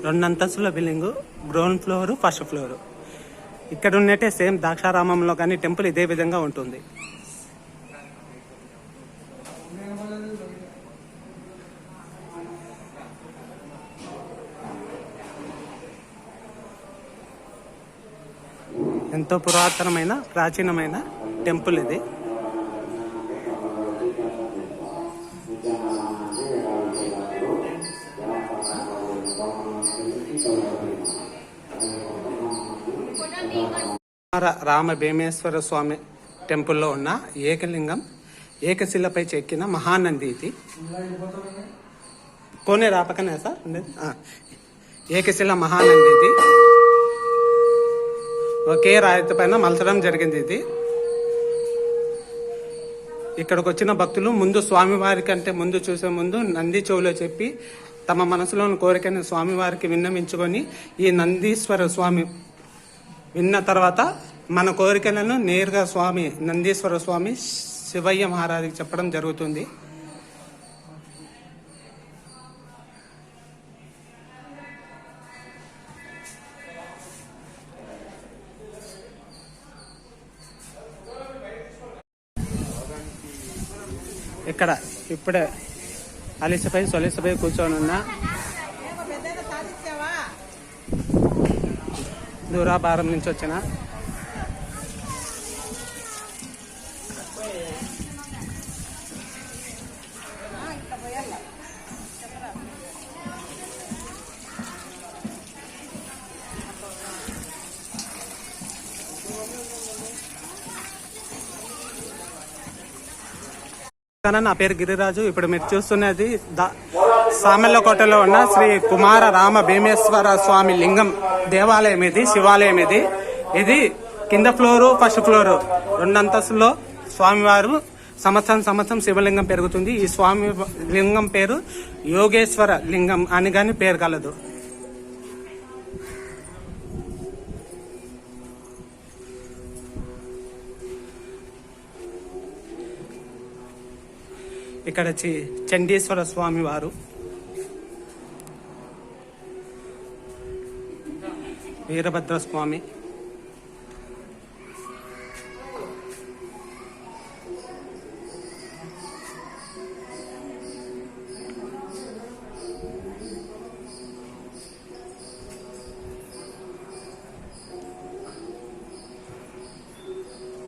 2 అంతస్తుల building, ground floor, first floor. ఇక్కడ ఉన్నట్టే సేమ్ ద్రాక్షారామంలో కానీ టెంపుల్ ఇదే విధంగా ఉంటుంది. ఎంతో పురాతనమైన ప్రాచీనమైన టెంపుల్ ఇది. రామ భీమేశ్వర స్వామి టెంపుల్లో ఉన్న ఏకలింగం, ఏకశిలపై చెక్కిన మహానంది ఇది. కోనే రాపకనే సార్ ఏకశిల మహానంది ఇది. ఒకే రాయితీ పైన మలచడం జరిగింది ఇది. ఇక్కడికి వచ్చిన భక్తులు ముందు స్వామివారి కంటే ముందు చూసే ముందు నంది చెవులో చెప్పి తమ మనసులోని కోరికను స్వామివారికి విన్నవించుకొని ఈ నందీశ్వర స్వామి విన్న తర్వాత మన కోరికలను నేరుగా స్వామి నందీశ్వర స్వామి శివయ్య మహారాజుకి చెప్పడం జరుగుతుంది. ఇక్కడ ఇప్పుడే అలిసిపై సొలిసిపై కూర్చొని దూరాభారం నుంచి వచ్చిన నా పేరు గిరిరాజు. ఇప్పుడు మీరు చూస్తున్నది సామెల్లకోటలో ఉన్న శ్రీ కుమార రామ భీమేశ్వర స్వామి లింగం దేవాలయం ఇది, శివాలయం ఇది. ఇది కింద ఫ్లోరు, ఫస్ట్ ఫ్లోరు 2 అంతస్తులో స్వామివారు సంవత్సరం శివలింగం పెరుగుతుంది. ఈ స్వామి లింగం పేరు యోగేశ్వర లింగం అని గాని పేరు కలదు. ఇక్కడ చండీశ్వర స్వామి వారు, వీరభద్ర స్వామి,